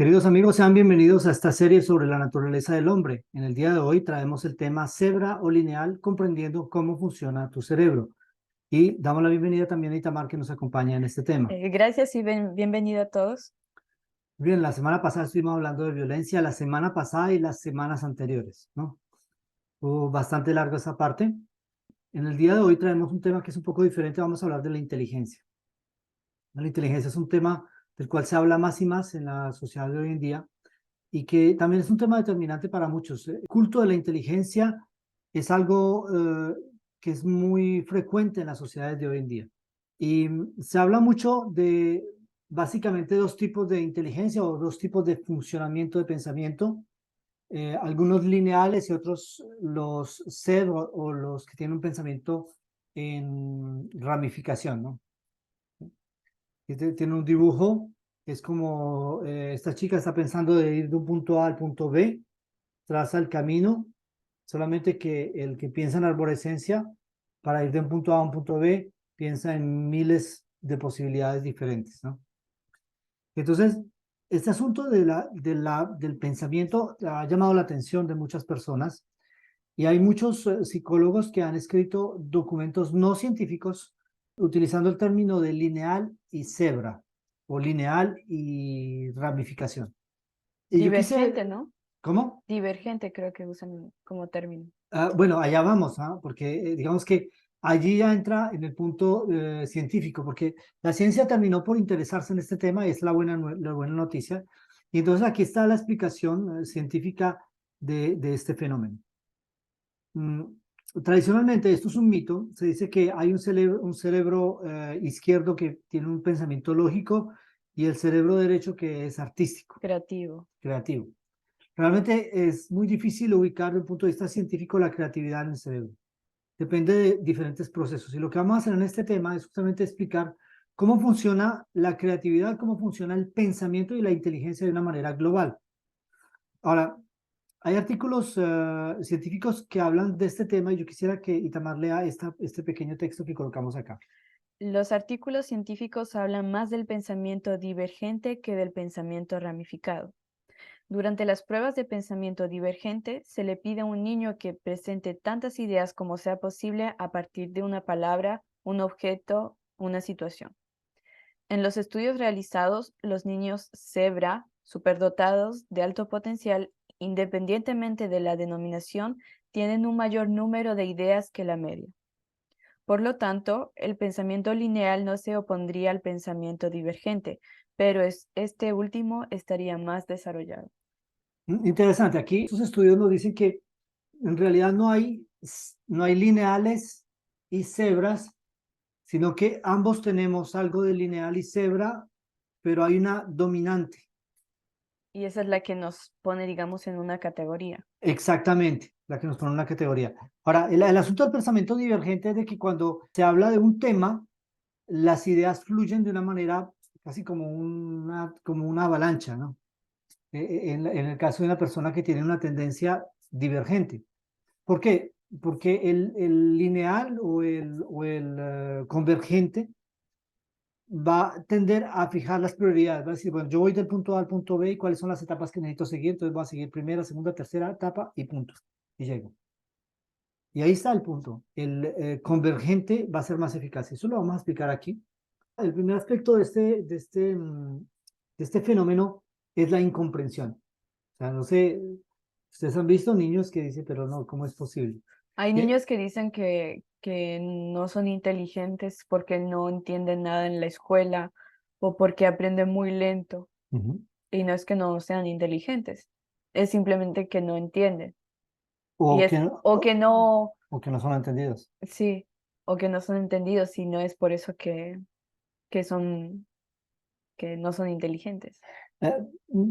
Queridos amigos, sean bienvenidos a esta serie sobre la naturaleza del hombre. En el día de hoy traemos el tema cebra o lineal, comprendiendo cómo funciona tu cerebro. Y damos la bienvenida también a Itamar, que nos acompaña en este tema. Gracias y bienvenido a todos. Bien, la semana pasada estuvimos hablando de violencia, la semana pasada y las semanas anteriores, ¿no? Fue bastante larga esa parte. En el día de hoy traemos un tema que es un poco diferente. Vamos a hablar de la inteligencia. La inteligencia es un tema del cual se habla más y más en la sociedad de hoy en día, y que también es un tema determinante para muchos. El culto de la inteligencia es algo que es muy frecuente en las sociedades de hoy en día. Y se habla mucho de básicamente dos tipos de inteligencia o dos tipos de funcionamiento de pensamiento, algunos lineales y otros los cero o los que tienen un pensamiento en ramificación, ¿no? Tiene un dibujo, es como esta chica está pensando de ir de un punto A al punto B, traza el camino, solamente que el que piensa en arborescencia, para ir de un punto A a un punto B, piensa en miles de posibilidades diferentes, ¿no? Entonces, este asunto del pensamiento ha llamado la atención de muchas personas, y hay muchos psicólogos que han escrito documentos no científicos utilizando el término de lineal y cebra, o lineal y ramificación. Y yo quise, Divergente, ¿no? ¿cómo? Divergente creo que usan como término. Bueno, allá vamos, ¿ah? Porque digamos que allí ya entra en el punto científico, porque la ciencia terminó por interesarse en este tema y es la buena noticia. Y entonces aquí está la explicación científica de este fenómeno. Mm, Tradicionalmente, esto es un mito, se dice que hay un cerebro izquierdo que tiene un pensamiento lógico y el cerebro derecho que es artístico, Creativo. creativo. Realmente es muy difícil ubicar desde el punto de vista científico la creatividad en el cerebro. Depende de diferentes procesos. Y lo que vamos a hacer en este tema es justamente explicar cómo funciona la creatividad, cómo funciona el pensamiento y la inteligencia de una manera global. Ahora, hay artículos científicos que hablan de este tema y yo quisiera que Itamar lea este pequeño texto que colocamos acá. Los artículos científicos hablan más del pensamiento divergente que del pensamiento ramificado. Durante las pruebas de pensamiento divergente, se le pide a un niño que presente tantas ideas como sea posible a partir de una palabra, un objeto, una situación. En los estudios realizados, los niños cebra, superdotados de alto potencial, independientemente de la denominación, tienen un mayor número de ideas que la media. Por lo tanto, el pensamiento lineal no se opondría al pensamiento divergente, pero este último estaría más desarrollado. Interesante, aquí estos estudios nos dicen que en realidad no hay lineales y cebras, sino que ambos tenemos algo de lineal y cebra, pero hay una dominante. Y esa es la que nos pone, digamos, en una categoría. Exactamente, la que nos pone en una categoría. Ahora, el asunto del pensamiento divergente es de que cuando se habla de un tema, las ideas fluyen de una manera casi como una avalancha, ¿no? En el caso de una persona que tiene una tendencia divergente. ¿Por qué? Porque el lineal o el convergente va a tender a fijar las prioridades. Va a decir, bueno, yo voy del punto A al punto B y cuáles son las etapas que necesito seguir. Entonces voy a seguir primera, segunda, tercera etapa y punto. Y llego. Y ahí está el punto. El convergente va a ser más eficaz. Eso lo vamos a explicar aquí. El primer aspecto de este fenómeno es la incomprensión. O sea, no sé, ustedes han visto niños que dicen, pero no, ¿cómo es posible? Hay Eh, niños que dicen que no son inteligentes porque no entienden nada en la escuela o porque aprenden muy lento. Ujú. Y no es que no sean inteligentes, es simplemente que no entienden. O Y que, es, o que no, o que no son entendidos. sí, o que no son entendidos y no es por eso que que no son inteligentes. Eh,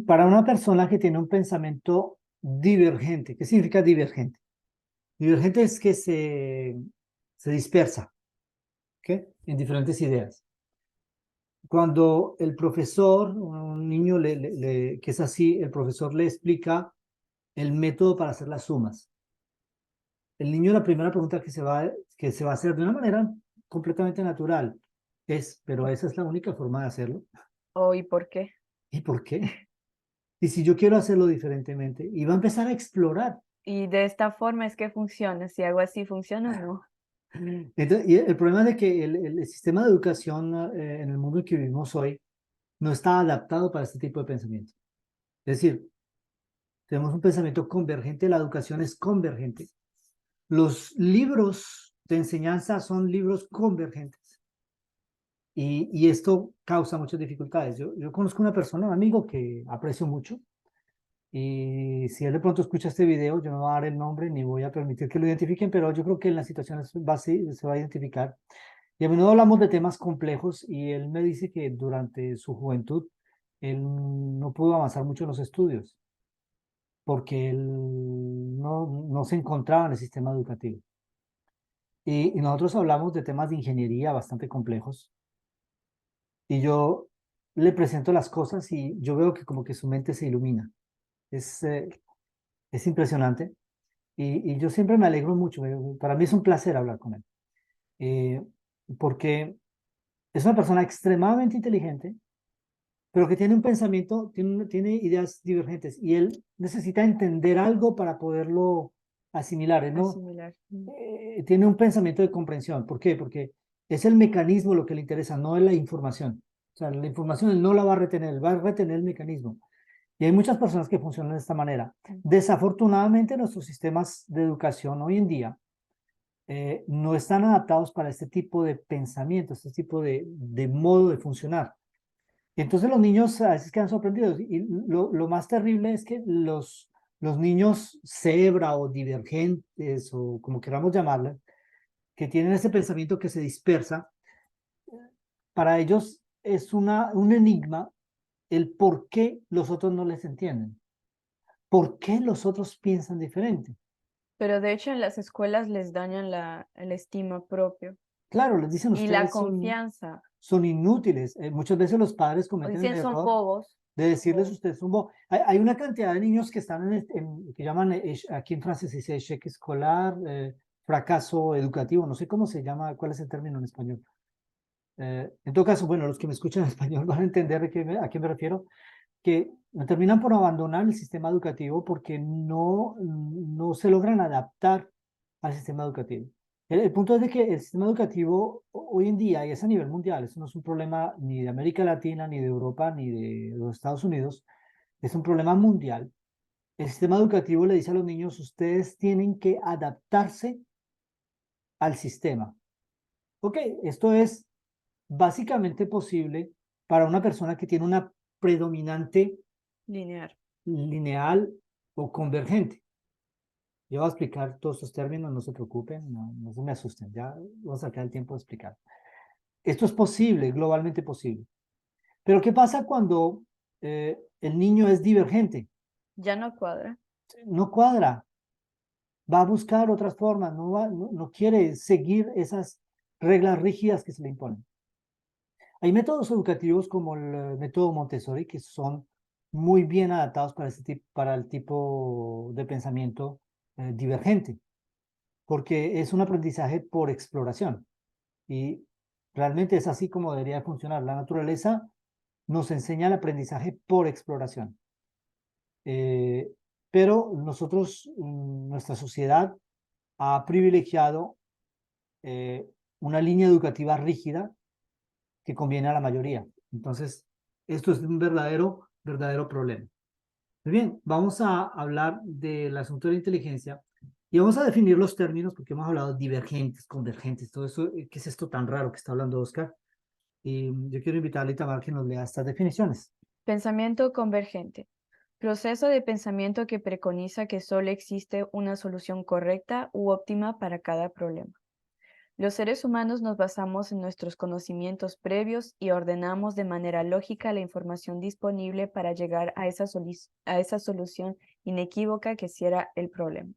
para una persona que tiene un pensamiento divergente, ¿qué significa divergente? Divergente es que se dispersa, ¿ok? En diferentes ideas. Cuando el profesor, un niño que es así, el profesor le explica el método para hacer las sumas. El niño, la primera pregunta que se va a hacer de una manera completamente natural es, ¿pero esa es la única forma de hacerlo? ¿O y por qué? ¿Y por qué? Y si yo quiero hacerlo diferentemente, y va a empezar a explorar. Y de esta forma es que funciona. Si algo así funciona, no. Entonces, y el problema es de que el sistema de educación en el mundo en que vivimos hoy no está adaptado para este tipo de pensamiento. Es decir, tenemos un pensamiento convergente, la educación es convergente. Los libros de enseñanza son libros convergentes. Y esto causa muchas dificultades. Yo conozco una persona, un amigo que aprecio mucho, y si él de pronto escucha este video, yo no voy a dar el nombre ni voy a permitir que lo identifiquen, pero yo creo que en las situaciones se va a identificar. Y a menudo hablamos de temas complejos y él me dice que durante su juventud él no pudo avanzar mucho en los estudios porque él no se encontraba en el sistema educativo. Y nosotros hablamos de temas de ingeniería bastante complejos y yo le presento las cosas y yo veo que como que su mente se ilumina. Es, eh, es impresionante y yo siempre me alegro mucho. Para mí es un placer hablar con él eh, porque es una persona extremadamente inteligente, pero que tiene un pensamiento, tiene ideas divergentes y él necesita entender algo para poderlo asimilar. Él no, Asimilar. tiene un pensamiento de comprensión. ¿Por qué? Porque es el mecanismo lo que le interesa, no es la información. O sea, la información él no la va a retener, él va a retener el mecanismo. Y hay muchas personas que funcionan de esta manera. Desafortunadamente, nuestros sistemas de educación hoy en día no están adaptados para este tipo de pensamiento, este tipo de modo de funcionar. Y entonces los niños a veces quedan sorprendidos. Y lo más terrible es que los niños cebra o divergentes o como queramos llamarle, que tienen ese pensamiento que se dispersa, para ellos es un enigma el por qué los otros no les entienden, por qué los otros piensan diferente. Pero de hecho en las escuelas les dañan el estima propio Claro, les dicen y la ustedes confianza. son inútiles. Muchas veces los padres O cometen el dicen son error bobos. de decirles O ustedes un bobo. Hay una cantidad de niños que están que llaman, aquí en Francia se dice échec escolar, fracaso educativo, no sé cómo se llama, cuál es el término en español. En todo caso, bueno, los que me escuchan en español van a entender a qué me refiero, que terminan por abandonar el sistema educativo porque no se logran adaptar al sistema educativo. El punto es de que el sistema educativo hoy en día, y es a nivel mundial, eso no es un problema ni de América Latina, ni de Europa, ni de los Estados Unidos, es un problema mundial. El sistema educativo le dice a los niños, ustedes tienen que adaptarse al sistema. Ok, esto es básicamente posible para una persona que tiene una predominante lineal. lineal o convergente. Yo voy a explicar todos estos términos, no se preocupen, no se me asusten, ya voy a sacar el tiempo de explicar. Esto es posible, globalmente posible. Pero ¿qué pasa cuando el niño es divergente? Ya no cuadra. No cuadra, va a buscar otras formas, no quiere seguir esas reglas rígidas que se le imponen. Hay métodos educativos como el método Montessori que son muy bien adaptados para el tipo de pensamiento divergente, porque es un aprendizaje por exploración y realmente es así como debería funcionar. La naturaleza nos enseña el aprendizaje por exploración. Eh, pero nosotros, nuestra sociedad ha privilegiado eh, una línea educativa rígida que conviene a la mayoría. Entonces, esto es un verdadero problema. Muy bien, vamos a hablar del asunto de la inteligencia y vamos a definir los términos porque hemos hablado de divergentes, convergentes, todo eso. ¿Qué es esto tan raro que está hablando Oscar? Y yo quiero invitarle a Itamar que nos lea estas definiciones. Pensamiento convergente. Proceso de pensamiento que preconiza que solo existe una solución correcta u óptima para cada problema. Los seres humanos nos basamos en nuestros conocimientos previos y ordenamos de manera lógica la información disponible para llegar a esa solución inequívoca que cierra el problema.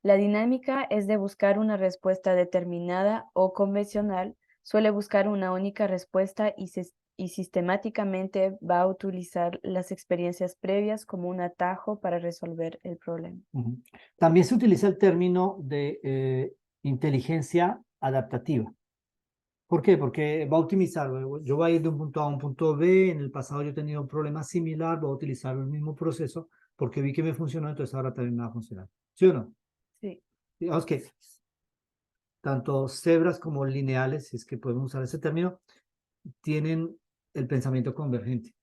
La dinámica es de buscar una respuesta determinada o convencional, suele buscar una única respuesta y sistemáticamente va a utilizar las experiencias previas como un atajo para resolver el problema. También se utiliza el término de inteligencia adaptativa. ¿Por qué? Porque va a optimizar. Yo voy a ir de un punto A a un punto B. En el pasado yo he tenido un problema similar. Voy a utilizar el mismo proceso porque vi que me funcionó, entonces ahora también me va a funcionar. ¿Sí o no? Sí. Digamos que tanto cebras como lineales, si es que podemos usar ese término, tienen el pensamiento convergente.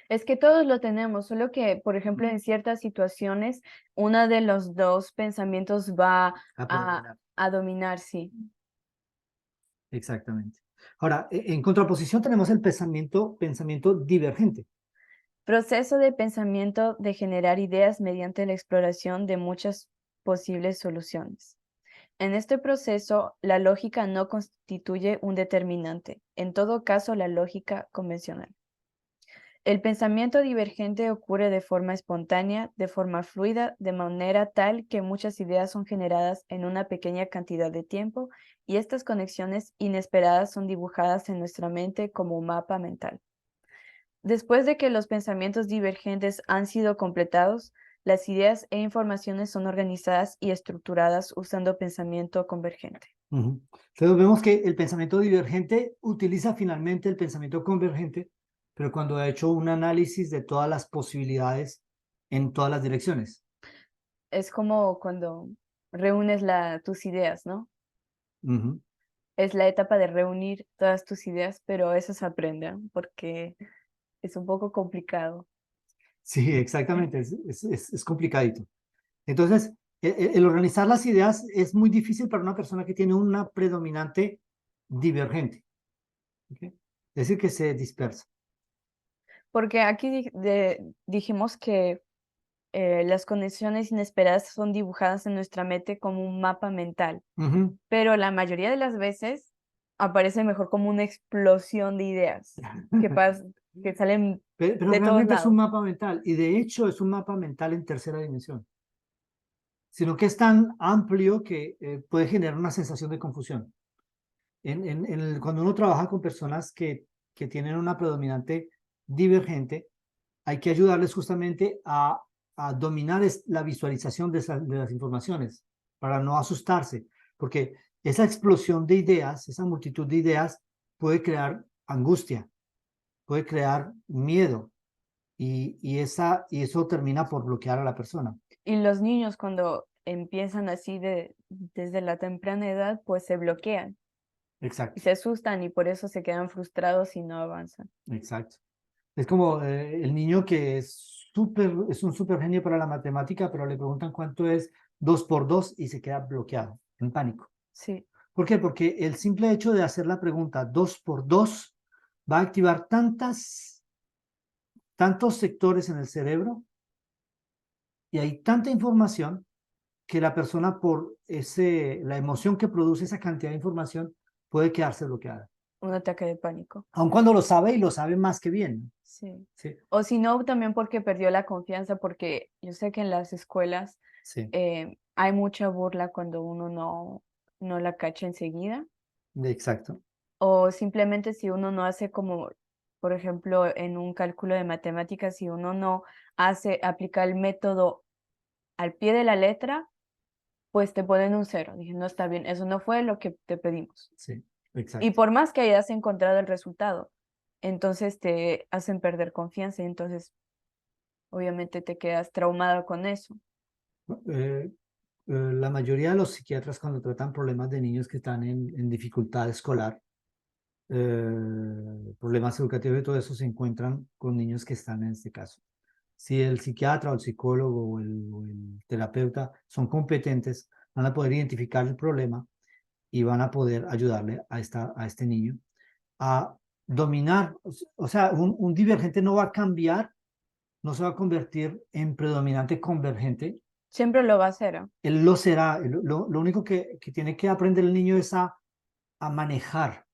Es que todos lo tenemos, solo que, por ejemplo, en ciertas situaciones, uno de los dos pensamientos va A a, predominar. a dominar, sí. Exactamente. Ahora, en contraposición tenemos el pensamiento divergente. Proceso de pensamiento de generar ideas mediante la exploración de muchas posibles soluciones. En este proceso, la lógica no constituye un determinante, en todo caso, la lógica convencional. El pensamiento divergente ocurre de forma espontánea, de forma fluida, de manera tal que muchas ideas son generadas en una pequeña cantidad de tiempo y estas conexiones inesperadas son dibujadas en nuestra mente como un mapa mental. Después de que los pensamientos divergentes han sido completados, las ideas e informaciones son organizadas y estructuradas usando pensamiento convergente. Ujú. Entonces vemos que el pensamiento divergente utiliza finalmente el pensamiento convergente, pero cuando ha hecho un análisis de todas las posibilidades en todas las direcciones. Es como cuando reúnes tus ideas, ¿no? Ujú. Es la etapa de reunir todas tus ideas, pero eso se aprende, ¿no? Porque es un poco complicado. Sí, exactamente, es complicadito. Entonces, el organizar las ideas es muy difícil para una persona que tiene una predominante divergente, ¿ok? Es decir, que se dispersa. Porque aquí dijimos que las conexiones inesperadas son dibujadas en nuestra mente como un mapa mental, Ujú. pero la mayoría de las veces aparece mejor como una explosión de ideas que salen Pero de todos realmente es un lados. mapa mental y de hecho es un mapa mental en tercera dimensión, sino que es tan amplio que puede generar una sensación de confusión. Cuando uno trabaja con personas que tienen una predominante divergente, hay que ayudarles justamente a dominar la visualización de las informaciones para no asustarse, porque esa explosión de ideas, esa multitud de ideas puede crear angustia, puede crear miedo y eso termina por bloquear a la persona. Y los niños cuando empiezan así desde la temprana edad, pues se bloquean y Exacto, se asustan y por eso se quedan frustrados y no avanzan. exacto. Es como el niño que es un súper genio para la matemática, pero le preguntan cuánto es 2 por 2 y se queda bloqueado, en pánico. Sí. ¿Por qué? Porque el simple hecho de hacer la pregunta 2 por 2 va a activar tantos sectores en el cerebro y hay tanta información que la persona la emoción que produce esa cantidad de información puede quedarse bloqueada. Un ataque de pánico. Aun cuando lo sabe y lo sabe más que bien. Sí. Sí, O si no, también porque perdió la confianza, porque yo sé que en las escuelas sí, hay mucha burla cuando uno no la cacha enseguida. exacto. O simplemente si uno no hace como, por ejemplo, en un cálculo de matemáticas, si uno no aplica el método al pie de la letra, pues te ponen un cero. Dije, no está bien, eso no fue lo que te pedimos. Sí, Y exacto. por más que hayas encontrado el resultado, entonces te hacen perder confianza y entonces obviamente te quedas traumado con eso. Eh, la mayoría de los psiquiatras cuando tratan problemas de niños que están en dificultad escolar, problemas educativos y todo eso, se encuentran con niños que están en este caso. Si el psiquiatra o el psicólogo o el terapeuta son competentes, van a poder identificar el problema y van a poder ayudarle a este niño a dominar. O sea, un divergente no va a cambiar, no se va a convertir en predominante convergente. Siempre lo va a hacer, ¿ah? Él lo será. Lo único que tiene que aprender el niño es a a manejar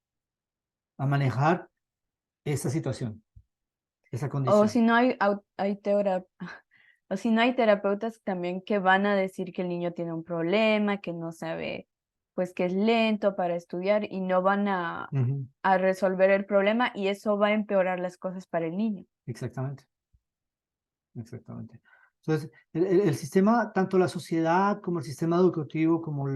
esa situación, esa O condición. si no o si no hay terapeutas también que van a decir que el niño tiene un problema, que no sabe, pues que es lento para estudiar y no van Ujú. a resolver el problema y eso va a empeorar las cosas para el niño. Exactamente, exactamente. Entonces, el sistema, tanto la sociedad como el sistema educativo, como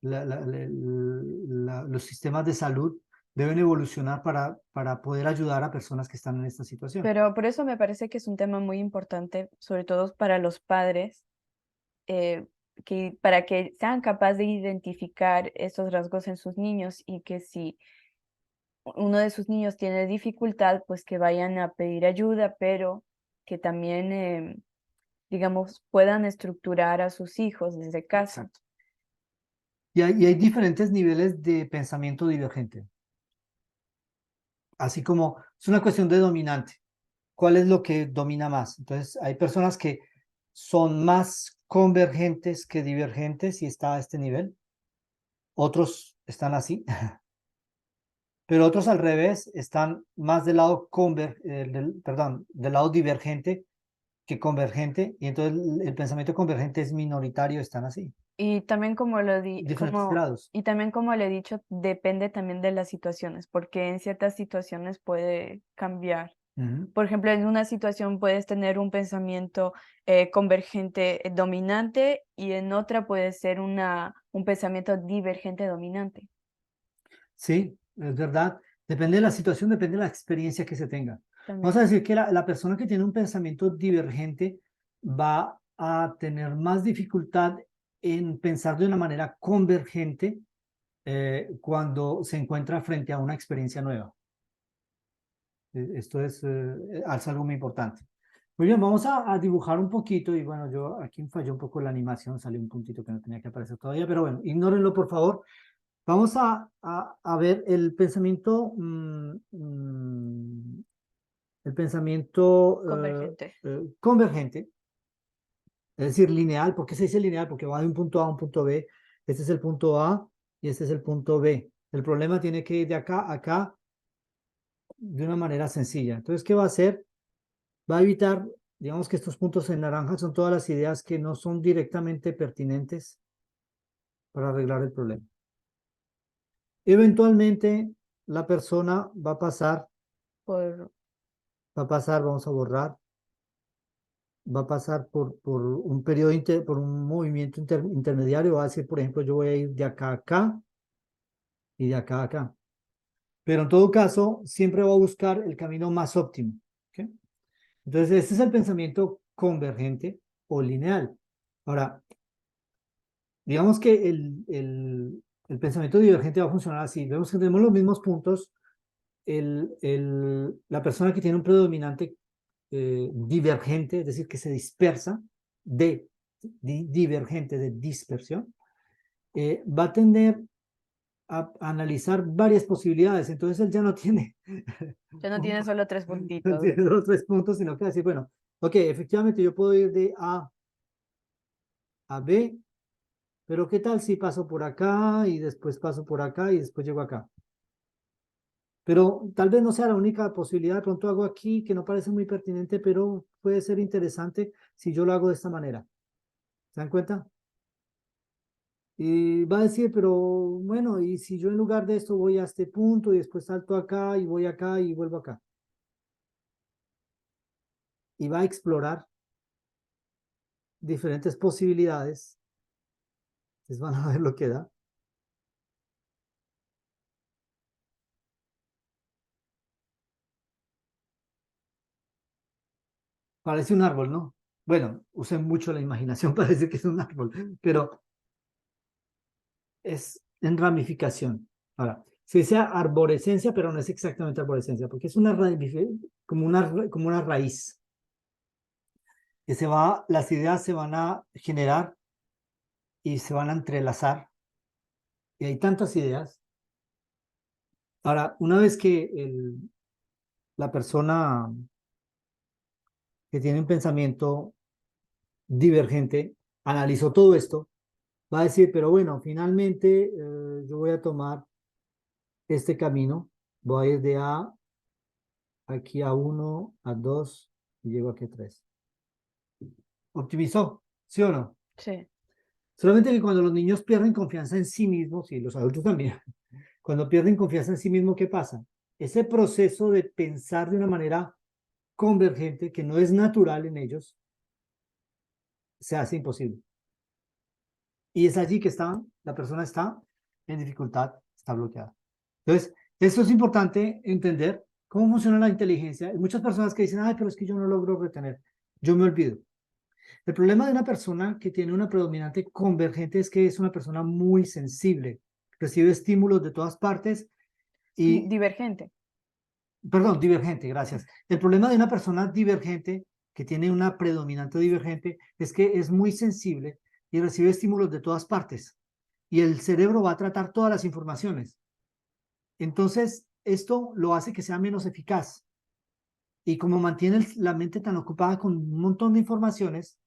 los sistemas de salud, deben evolucionar para poder ayudar a personas que están en esta situación. Pero por eso me parece que es un tema muy importante, sobre todo para los padres, eh, que para que sean capaces de identificar esos rasgos en sus niños y que si uno de sus niños tiene dificultad, pues que vayan a pedir ayuda, pero que también, digamos, puedan estructurar a sus hijos desde casa. Exacto. Y hay diferentes niveles de pensamiento divergente. Así como es una cuestión de dominante. ¿Cuál es lo que domina más? Entonces, hay personas que son más convergentes que divergentes y está a este nivel. Otros están así, pero otros al revés están más del lado perdón, del lado divergente que convergente, y entonces el pensamiento convergente es minoritario, están así, Y también diferentes grados. y también como le he dicho, depende también de las situaciones, porque en ciertas situaciones puede cambiar. Ujú. Por ejemplo, en una situación puedes tener un pensamiento convergente dominante y en otra puede ser un pensamiento divergente dominante Sí, es verdad. Depende de la situación, depende de la experiencia que se tenga. Vamos también. a decir que la persona que tiene un pensamiento divergente va a tener más dificultad en pensar de una manera convergente cuando se encuentra frente a una experiencia nueva. Esto es algo muy importante. Muy bien, vamos a dibujar un poquito y bueno, yo aquí me falló un poco la animación, salió un puntito que no tenía que aparecer todavía, pero bueno, ignórenlo por favor. Vamos a ver el pensamiento Convergente. convergente, es decir, lineal. ¿Por qué se dice lineal? Porque va de un punto A a un punto B. Este es el punto A y este es el punto B. El problema tiene que ir de acá a acá de una manera sencilla. Entonces, ¿qué va a hacer? Va a evitar, digamos que estos puntos en naranja son todas las ideas que no son directamente pertinentes para arreglar el problema. Eventualmente, la persona Por, vamos a borrar, va a pasar por un periodo, por un movimiento intermediario, va a decir, por ejemplo, yo voy a ir de acá a acá y de acá a acá. Pero en todo caso, siempre va a buscar el camino más óptimo. ¿Ok? Entonces, este es el pensamiento convergente o lineal. Ahora, digamos que el pensamiento divergente va a funcionar así. Vemos que tenemos los mismos puntos. La persona que tiene un predominante divergente, es decir, que se dispersa, divergente de dispersión, va a tender a analizar varias posibilidades. Entonces él ya no tiene, ya no tiene solo tres no puntitos. tiene los tres puntos, sino que va a decir, bueno, ok, efectivamente yo puedo ir de A a B, pero ¿qué tal si paso por acá y después paso por acá y después llego acá? Pero tal vez no sea la única posibilidad. De pronto hago aquí que no parece muy pertinente, pero puede ser interesante si yo lo hago de esta manera. ¿Se dan cuenta? Y va a decir, pero bueno, y si yo en lugar de esto voy a este punto y después salto acá y voy acá y vuelvo acá. Y va a explorar diferentes posibilidades. Ustedes van a ver lo que da. Parece un árbol, ¿no? Bueno, usé mucho la imaginación para decir que es un árbol, pero es en ramificación. Ahora, se dice arborescencia, pero no es exactamente arborescencia, porque es una como una raíz que las ideas se van a generar y se van a entrelazar, y hay tantas ideas. Ahora, una vez que la persona que tiene un pensamiento divergente analizó todo esto, va a decir, pero bueno, finalmente yo voy a tomar este camino, voy a ir de A aquí a 1, a 2 y llego aquí a 3. ¿Optimizó? ¿Sí o no? Sí. Solamente que cuando los niños pierden confianza en sí mismos, y los adultos también, cuando pierden confianza en sí mismos, ¿qué pasa? Ese proceso de pensar de una manera convergente, que no es natural en ellos, se hace imposible. Y es allí que la persona está en dificultad, está bloqueada. Entonces, Esto es importante entender cómo funciona la inteligencia. Hay muchas personas que dicen, ay, pero es que yo no logro retener, yo me olvido. El problema de una persona que tiene una predominante convergente es que es una persona muy sensible, recibe estímulos de todas partes y, Divergente. perdón, divergente, gracias. El problema de una persona divergente que tiene una predominante divergente es que es muy sensible y recibe estímulos de todas partes y el cerebro va a tratar todas las informaciones. Entonces, esto lo hace que sea menos eficaz y como mantiene la mente tan ocupada con un montón de informaciones,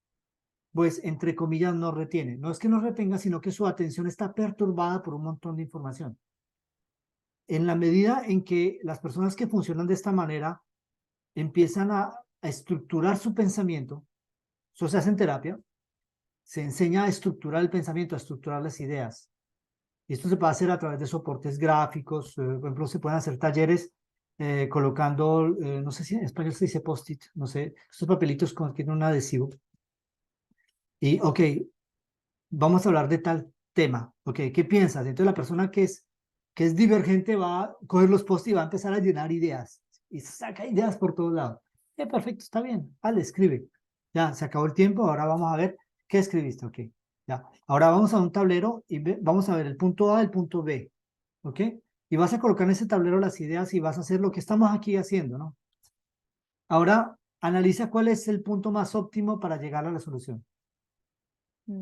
pues entre comillas no retiene. No es que no retenga, sino que su atención está perturbada por un montón de información. En la medida en que las personas que funcionan de esta manera empiezan a estructurar su pensamiento, eso se hace en terapia, se enseña a estructurar el pensamiento, a estructurar las ideas. Y esto se puede hacer a través de soportes gráficos, por ejemplo, se pueden hacer talleres colocando, no sé si en español se dice post-it, no sé, estos papelitos con que tienen un adhesivo. Y, ok, vamos a hablar de tal tema, ok, ¿qué piensas? Entonces la persona que es divergente va a coger los post y va a empezar a llenar ideas y saca ideas por todos lados. Perfecto, está bien, vale, escribe. Ya, se acabó el tiempo, ahora vamos a ver qué escribiste, ok. Ya, ahora vamos a un tablero y vamos a ver el punto A, el punto B, ok. Y vas a colocar en ese tablero las ideas y vas a hacer lo que estamos aquí haciendo, ¿no? Ahora analiza cuál es el punto más óptimo para llegar a la solución.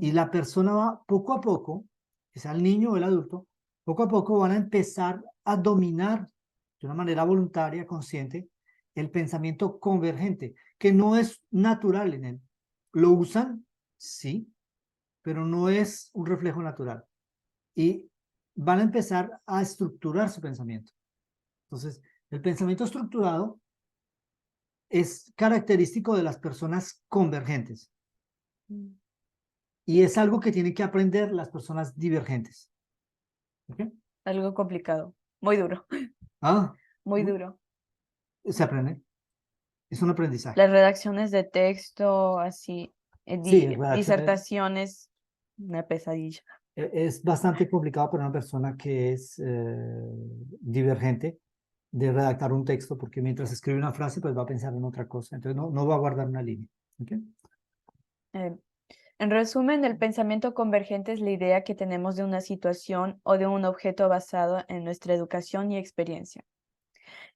Y la persona va poco a poco, que sea el niño o el adulto, poco a poco van a empezar a dominar de una manera voluntaria, consciente, el pensamiento convergente, que no es natural en él. Lo usan, sí, pero no es un reflejo natural. Y van a empezar a estructurar su pensamiento. Entonces, el pensamiento estructurado es característico de las personas convergentes y es algo que tienen que aprender las personas divergentes. ¿Okay? Algo complicado. Muy duro. Ah, Muy duro. se aprende. Es un aprendizaje. Las redacciones de texto, así, Sí, redacción disertaciones, una pesadilla. es bastante complicado para una persona que es divergente de redactar un texto porque mientras escribe una frase pues va a pensar en otra cosa. Entonces no va a guardar una línea. ¿Okay? Eh, En resumen, el pensamiento convergente es la idea que tenemos de una situación o de un objeto basado en nuestra educación y experiencia.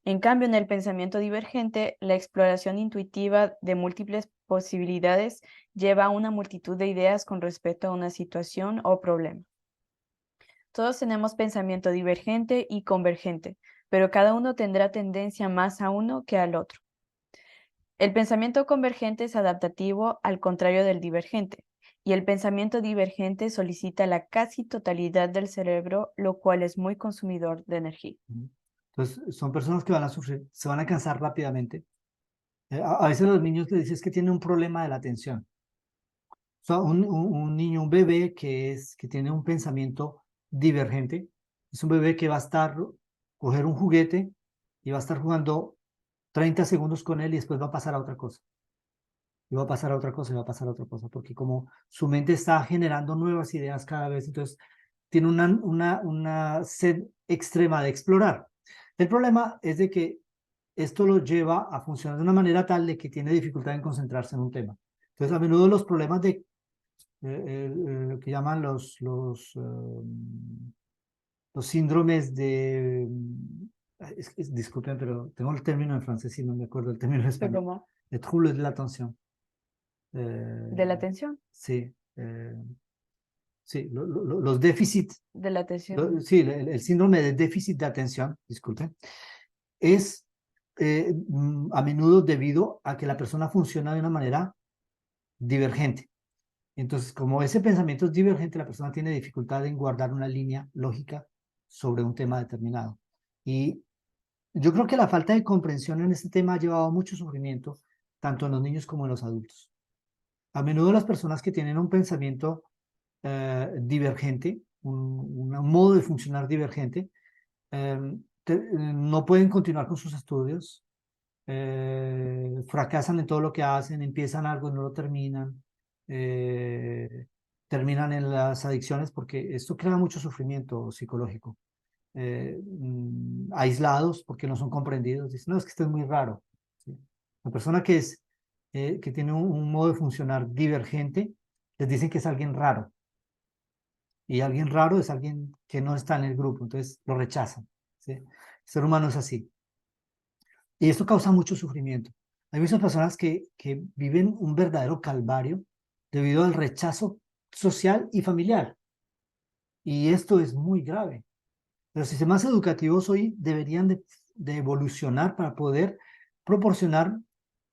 En cambio, en el pensamiento divergente, la exploración intuitiva de múltiples posibilidades lleva a una multitud de ideas con respecto a una situación o problema. Todos tenemos pensamiento divergente y convergente, pero cada uno tendrá tendencia más a uno que al otro. El pensamiento convergente es adaptativo al contrario del divergente, y el pensamiento divergente solicita la casi totalidad del cerebro, lo cual es muy consumidor de energía. Entonces son personas que van a sufrir, se van a cansar rápidamente. A veces los niños les dices que tienen un problema de la atención. O sea, un niño, un bebé que tiene un pensamiento divergente, es un bebé que va a estar, coger un juguete y va a estar jugando 30 segundos con él y después va a pasar a otra cosa. Y va a pasar a otra cosa y va a pasar a otra cosa, porque como su mente está generando nuevas ideas cada vez, entonces tiene una sed extrema de explorar. El problema es de que esto lo lleva a funcionar de una manera tal de que tiene dificultad en concentrarse en un tema. Entonces, a menudo los problemas de lo que llaman los síndromes de... disculpen, pero tengo el término en francés y no me acuerdo el término en ¿Pero español. cómo? Les troubles de l'attention. ¿De la atención? Sí, sí, los déficits, De la atención. sí, el síndrome de déficit de atención, disculpen, es a menudo debido a que la persona funciona de una manera divergente. Entonces, como ese pensamiento es divergente, la persona tiene dificultad en guardar una línea lógica sobre un tema determinado. Y yo creo que la falta de comprensión en este tema ha llevado a mucho sufrimiento, tanto en los niños como en los adultos. A menudo las personas que tienen un pensamiento divergente, un modo de funcionar divergente, no pueden continuar con sus estudios, fracasan en todo lo que hacen, empiezan algo y no lo terminan, terminan en las adicciones porque esto crea mucho sufrimiento psicológico. aislados porque no son comprendidos. Dicen, no, es que esto es muy raro. ¿Sí? La persona que tiene un modo de funcionar divergente, les dicen que es alguien raro. Y alguien raro es alguien que no está en el grupo, entonces lo rechazan. ¿Sí? El ser humano es así. Y esto causa mucho sufrimiento. Hay muchas personas que viven un verdadero calvario debido al rechazo social y familiar. Y esto es muy grave. Los sistemas educativos hoy deberían de evolucionar para poder proporcionar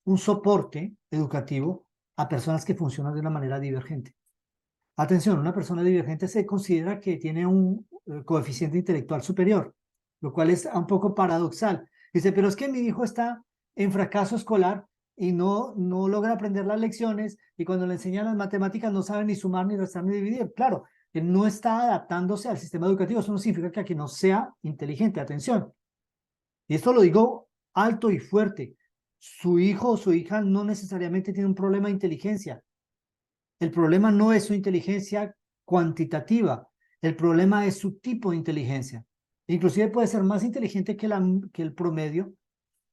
un soporte educativo a personas que funcionan de una manera divergente. Atención, una persona divergente se considera que tiene un coeficiente intelectual superior, lo cual es un poco paradoxal. Dice, pero es que mi hijo está en fracaso escolar y no logra aprender las lecciones y cuando le enseñan las matemáticas no sabe ni sumar, ni restar, ni dividir. Claro, él no está adaptándose al sistema educativo. Eso no significa que no sea inteligente. Atención. Y esto lo digo alto y fuerte. Su hijo o su hija no necesariamente tiene un problema de inteligencia. El problema no es su inteligencia cuantitativa, el problema es su tipo de inteligencia. Inclusive puede ser más inteligente que el promedio,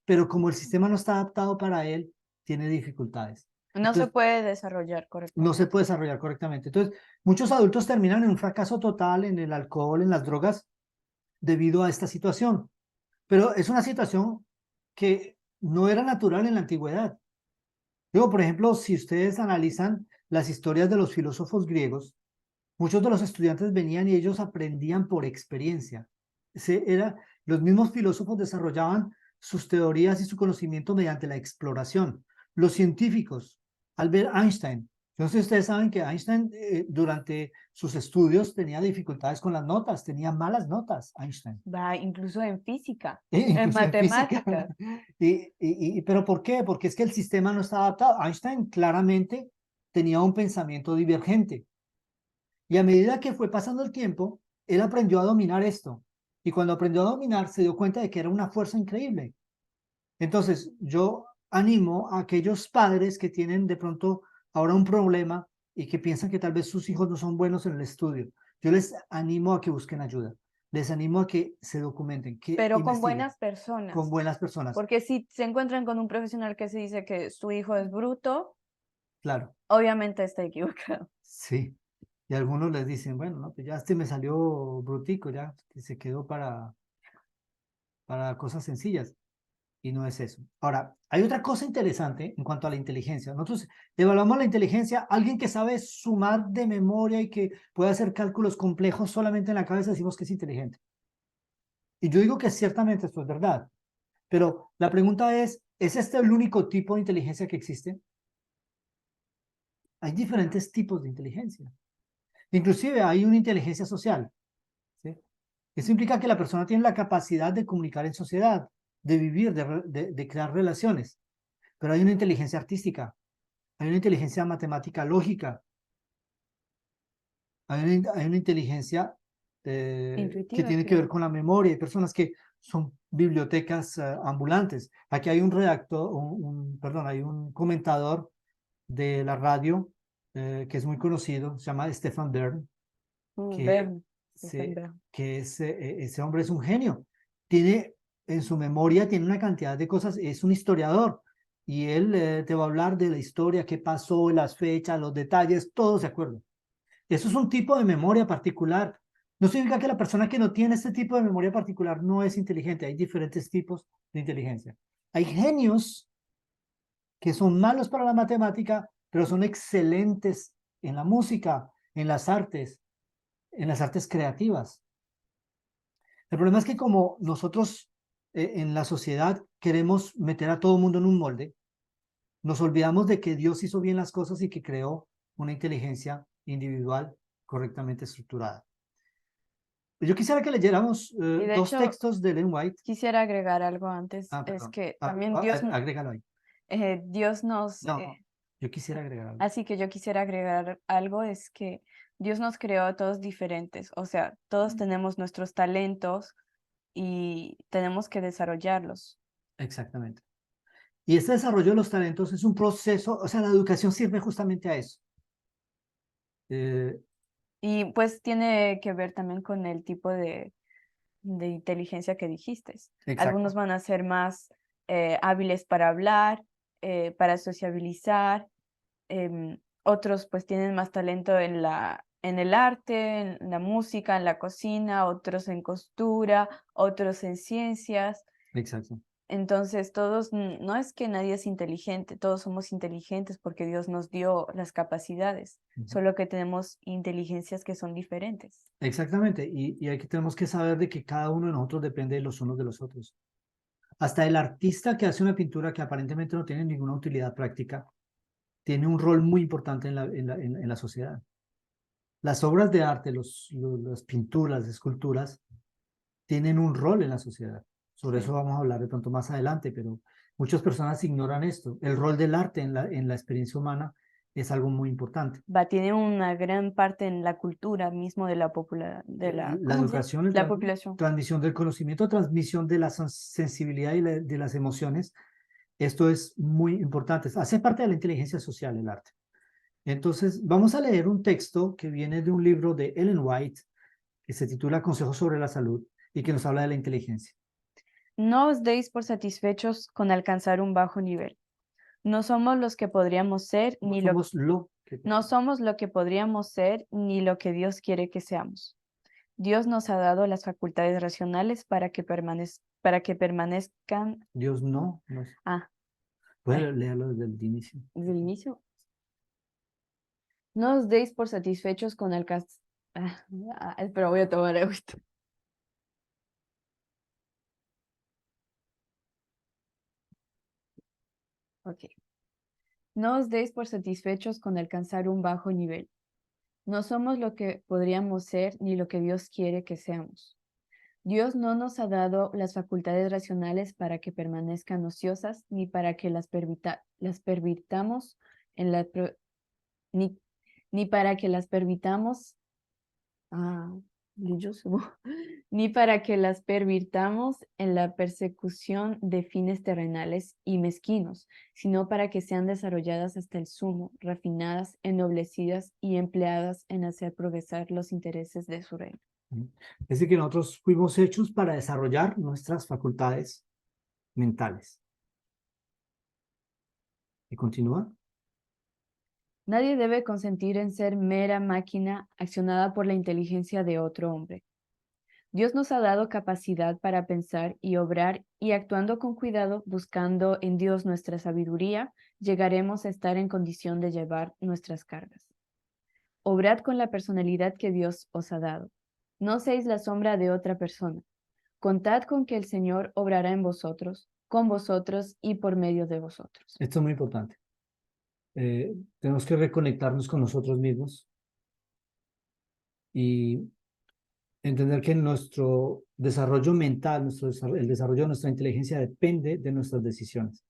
pero como el sistema no está adaptado para él, tiene dificultades. No se Entonces, puede desarrollar no se correctamente. puede desarrollar correctamente. Entonces, muchos adultos terminan en un fracaso total en el alcohol, en las drogas, debido a esta situación. Pero es una situación que no era natural en la antigüedad. Digo, por ejemplo, si ustedes analizan las historias de los filósofos griegos, muchos de los estudiantes venían y ellos aprendían por experiencia. Los mismos filósofos desarrollaban sus teorías y su conocimiento mediante la exploración. Los científicos, Albert Einstein. Entonces ustedes saben que Einstein durante sus estudios tenía dificultades con las notas, tenía malas notas Einstein. Va incluso en física, en Incluso en física. matemáticas. ¿Pero por qué? Porque es que el sistema no está adaptado. Einstein claramente tenía un pensamiento divergente. Y a medida que fue pasando el tiempo, él aprendió a dominar esto. Y cuando aprendió a dominar, se dio cuenta de que era una fuerza increíble. Entonces, yo animo a aquellos padres que tienen de pronto ahora un problema y que piensan que tal vez sus hijos no son buenos en el estudio. Yo les animo a que busquen ayuda. Les animo a que se documenten, que Pero con investiguen buenas con personas. buenas personas. Porque si se encuentran con un profesional que se dice que su hijo es bruto, Claro, obviamente está equivocado. sí. Y algunos les dicen, bueno, no, pues ya este me salió brutico, ya que se quedó para cosas sencillas. Y no es eso. Ahora, hay otra cosa interesante en cuanto a la inteligencia. Nosotros evaluamos la inteligencia, alguien que sabe sumar de memoria y que puede hacer cálculos complejos solamente en la cabeza, decimos que es inteligente. Y yo digo que ciertamente esto es verdad. Pero la pregunta ¿es este el único tipo de inteligencia que existe? Hay diferentes tipos de inteligencia. Inclusive hay una inteligencia social. ¿Sí? Eso implica que la persona tiene la capacidad de comunicar en sociedad, de vivir, de crear relaciones. Pero hay una inteligencia artística, hay una inteligencia matemática lógica, hay una inteligencia que Intuitiva, tiene que ver creo. con la memoria. Hay personas que son bibliotecas ambulantes. Aquí hay un redactor, perdón, hay un comentador de la radio que es muy conocido, se llama Stefan Bern, que, Bern, Stefan se, Bern. que ese hombre es un genio. Tiene en su memoria, tiene una cantidad de cosas, es un historiador. Y él te va a hablar de la historia, qué pasó, las fechas, los detalles, todo se acuerda. Eso es un tipo de memoria particular. No significa que la persona que no tiene este tipo de memoria particular no es inteligente. Hay diferentes tipos de inteligencia. Hay genios que son malos para la matemática, pero son excelentes en la música, en las artes creativas. El problema es que como nosotros en la sociedad queremos meter a todo el mundo en un molde, nos olvidamos de que Dios hizo bien las cosas y que creó una inteligencia individual correctamente estructurada. Yo quisiera que leyéramos Y de dos hecho, textos de Ellen White. quisiera agregar algo antes, Ah, es perdón. que también Dios, Agrégalo ahí. Dios nos, No, yo quisiera agregar algo. así que yo quisiera agregar algo, es que Dios nos creó a todos diferentes, o sea, todos tenemos nuestros talentos y tenemos que desarrollarlos. Exactamente. Y este desarrollo de los talentos es un proceso, o sea, la educación sirve justamente a eso. Eh, Y pues tiene que ver también con el tipo de inteligencia que dijiste. Exacto. Algunos van a ser más hábiles para hablar, para sociabilizar, otros pues tienen más talento en el arte, en la música, en la cocina, otros en costura, otros en ciencias. Exacto. Entonces, todos, no es que nadie es inteligente, todos somos inteligentes porque Dios nos dio las capacidades, solo que tenemos inteligencias que son diferentes. Exactamente, y aquí tenemos que saber de que cada uno de nosotros depende de los unos de los otros. Hasta el artista que hace una pintura que aparentemente no tiene ninguna utilidad práctica, tiene un rol muy importante en la sociedad. Las obras de arte, las pinturas, las esculturas, tienen un rol en la sociedad. Sobre Sí. eso vamos a hablar de pronto más adelante, pero muchas personas ignoran esto. El rol del arte en la experiencia humana es algo muy importante. Tiene una gran parte en la cultura mismo de La ¿cómo se llama? educación, La población. transmisión del conocimiento, transmisión de la sensibilidad y de las emociones, esto es muy importante. Hace parte de la inteligencia social el arte. Entonces, vamos a leer un texto que viene de un libro de Ellen White, que se titula Consejos sobre la salud y que nos habla de la inteligencia. No os deis por satisfechos con alcanzar un bajo nivel. No somos los que podríamos ser, No somos lo que... no somos lo que podríamos ser, ni lo que Dios quiere que seamos. Dios nos ha dado las facultades racionales para que permanezcan. Dios no. Ah, Bueno, léalo desde el inicio. desde el inicio. No os deis por satisfechos con alcanzar. Espera, voy a tomar esto. Ok. No os deis por satisfechos con alcanzar un bajo nivel. No somos lo que podríamos ser ni lo que Dios quiere que seamos. Dios no nos ha dado las facultades racionales para que permanezcan ociosas ni para que las pervirtamos en la ni, ni para que las pervirtamos yo subo, ni para que las pervirtamos en la persecución de fines terrenales y mezquinos, sino para que sean desarrolladas hasta el sumo, refinadas, ennoblecidas y empleadas en hacer progresar los intereses de su reino. Es decir, que nosotros fuimos hechos para desarrollar nuestras facultades mentales. ¿Y continúa? Nadie debe consentir en ser mera máquina accionada por la inteligencia de otro hombre. Dios nos ha dado capacidad para pensar y obrar, y actuando con cuidado, buscando en Dios nuestra sabiduría, llegaremos a estar en condición de llevar nuestras cargas. Obrad con la personalidad que Dios os ha dado. No seáis la sombra de otra persona. Contad con que el Señor obrará en vosotros, con vosotros y por medio de vosotros. Esto es muy importante. Tenemos que reconectarnos con nosotros mismos y entender que nuestro desarrollo mental, el desarrollo de nuestra inteligencia depende de nuestras decisiones.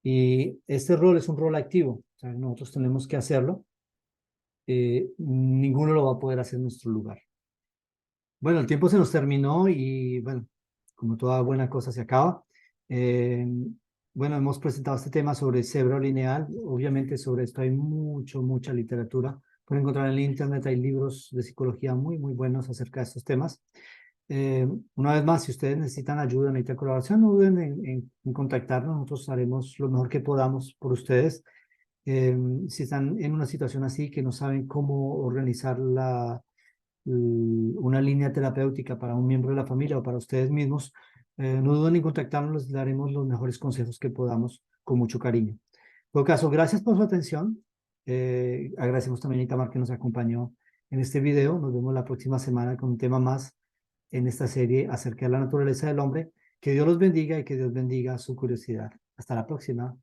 Y este rol es un rol activo, o sea, nosotros tenemos que hacerlo. Ninguno lo va a poder hacer en nuestro lugar. Bueno, el tiempo se nos terminó y bueno, como toda buena cosa se acaba. Bueno, hemos presentado este tema sobre cerebro lineal. Obviamente sobre esto hay mucha literatura. Pueden encontrar en el internet, hay libros de psicología muy buenos acerca de estos temas. Una vez más, si ustedes necesitan ayuda, necesitan colaboración, no duden en contactarnos. Nosotros haremos lo mejor que podamos por ustedes. Si están en una situación así que no saben cómo organizar una línea terapéutica para un miembro de la familia o para ustedes mismos, no duden en contactarnos, les daremos los mejores consejos que podamos con mucho cariño. En todo caso, gracias por su atención. Agradecemos también a Itamar que nos acompañó en este video. Nos vemos la próxima semana con un tema más en esta serie acerca de la naturaleza del hombre. Que Dios los bendiga y que Dios bendiga su curiosidad. Hasta la próxima.